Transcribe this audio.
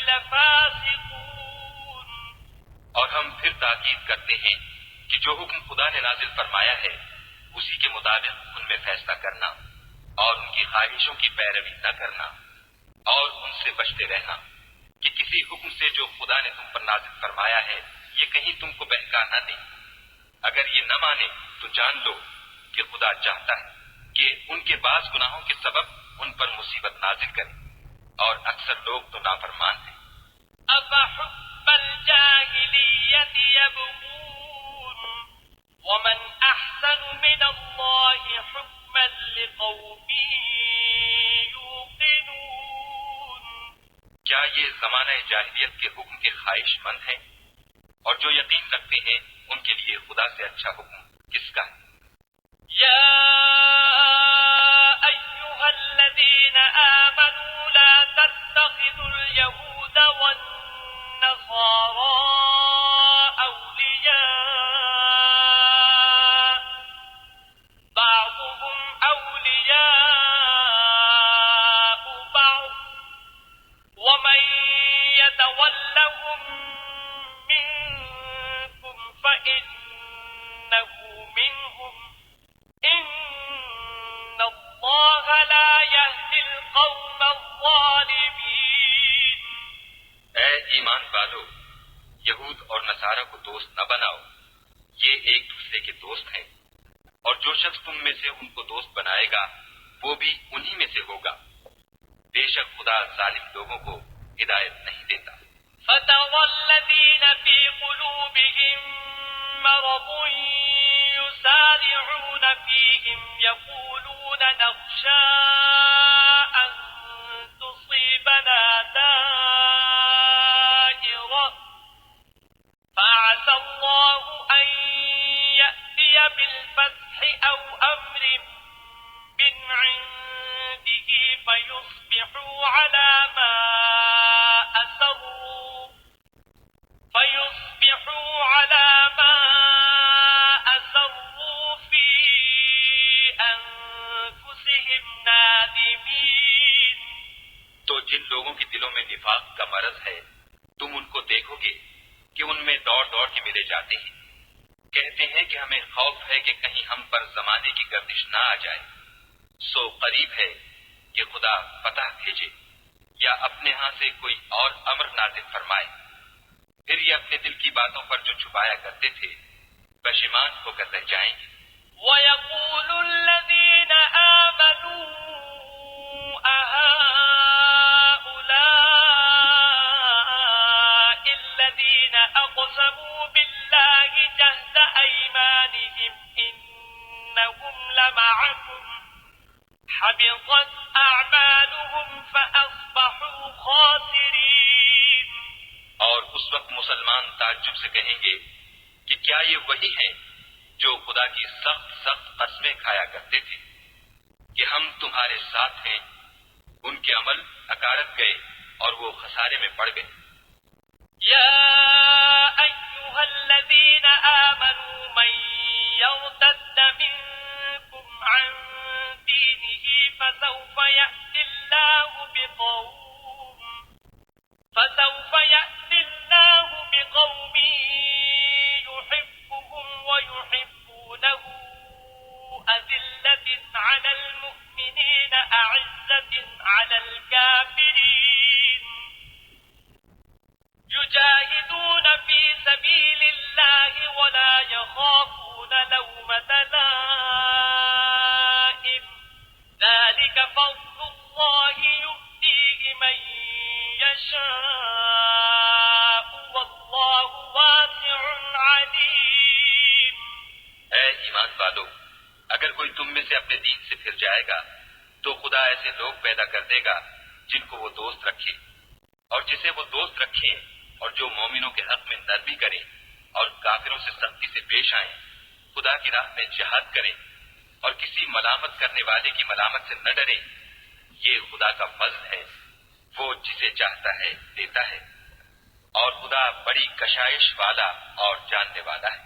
لفاسقون. اور ہم پھر تاکید کرتے ہیں کہ جو حکم خدا نے نازل فرمایا ہے اسی کے مطابق ان میں فیصلہ کرنا اور ان کی خواہشوں کی پیروی نہ کرنا اور ان سے بچتے رہنا کہ کسی حکم سے جو خدا نے تم پر نازل فرمایا ہے یہ کہیں تم کو بہکا نہ دے. اگر یہ نہ مانے تو جان لو کہ خدا چاہتا ہے کہ ان کے بعض گناہوں کے سبب ان پر مصیبت نازل کرے اور اکثر لوگ تو نافرمان ہیں. أفحكم الجاهلية يبغون ومن أحسن من الله حكما لقوم يوقنون. کیا یہ زمانہ جاہلیت کے حکم کے خواہش مند ہیں اور جو یقین رکھتے ہیں ان کے لیے خدا سے اچھا حکم کس کا ہے؟ يا أيها الذين آمنوا لا تتخذوا اليهود والنصارى أولياء بعضهم أولياء بعض ومن يتولهم منكم فإنه منهم إن الله لا يهدي القوم الظالمين. اے ایمان والو، یہود اور نصارہ کو دوست نہ بناؤ، یہ ایک دوسرے کے دوست ہیں، اور جو شخص تم میں سے ان کو دوست بنائے گا وہ بھی انہی میں سے ہوگا. بے شک خدا ظالم لوگوں کو ہدایت نہیں دیتا. فترى الذين في قلوبهم مرض يسارعون فيهم يقولون نخشى أن تصيبنا دائرة فعسى الله أن يأتي بالفتح أو أمر من عنده فيصبحوا على ما أسروا في أنفسهم نادمين. تو جن لوگوں کے دلوں میں نفاق کا مرض ہے تم ان کو دیکھو گے کہ ان میں دوڑ دوڑ کے ملے جاتے ہیں، کہتے ہیں کہ ہمیں خوف ہے کہ کہیں ہم پر زمانے کی گردش نہ آ جائے. سو قریب ہے کہ خدا فتح بھیجے یا اپنے ہاں سے کوئی اور امر نازل فرمائے. پھر یہ اپنے دل کی باتوں پر جو چھپایا کرتے تھے پشیمان ہو کر رہ جائیں گے. وَيَقُولُ الَّذِينَ آمَنُوا أَهَؤُلَاءِ الَّذِينَ أَقْسَمُوا بِاللَّهِ جَهْدَ أَيْمَانِهِمْ إِنَّهُمْ لَمَعَكُمْ حَبِطَتْ أَعْمَالُهُمْ فَأَصْبَحُوا خَاسِرِينَ. اور اس وقت مسلمان تعجب سے کہیں گے کہ کیا یہ وہی ہیں جو خدا کی سخت سخت قسمیں کھایا کرتے تھے کہ ہم تمہارے ساتھ ہیں. ان کے عمل اکارت گئے اور وہ خسارے میں پڑ گئے. یا ایھا الذین آمنوا من یرتد منکم عن دینه فسوف یأتی اللہ بقوم يحبهم ويحبونه أذلة على المؤمنين أعزة على الكافرين يجاهدون في سبيل الله ولا يخافون لومة لائم ذلك فضل الله يؤتيه من يشاء والله واسع عليم. اے ایمان والو، اگر کوئی تم میں سے اپنے دین سے پھر جائے گا تو خدا ایسے لوگ پیدا کر دے گا جن کو وہ دوست رکھے اور جسے وہ دوست رکھیں اور جو مومنوں کے حق میں نرمی کریں اور کافروں سے سختی سے پیش آئیں، خدا کی راہ میں جہاد کریں اور کسی ملامت کرنے والے کی ملامت سے نہ ڈریں. یہ خدا کا فضل ہے، وہ جسے چاہتا ہے دیتا ہے، اور خدا بڑی کشائش والا اور جاننے والا ہے.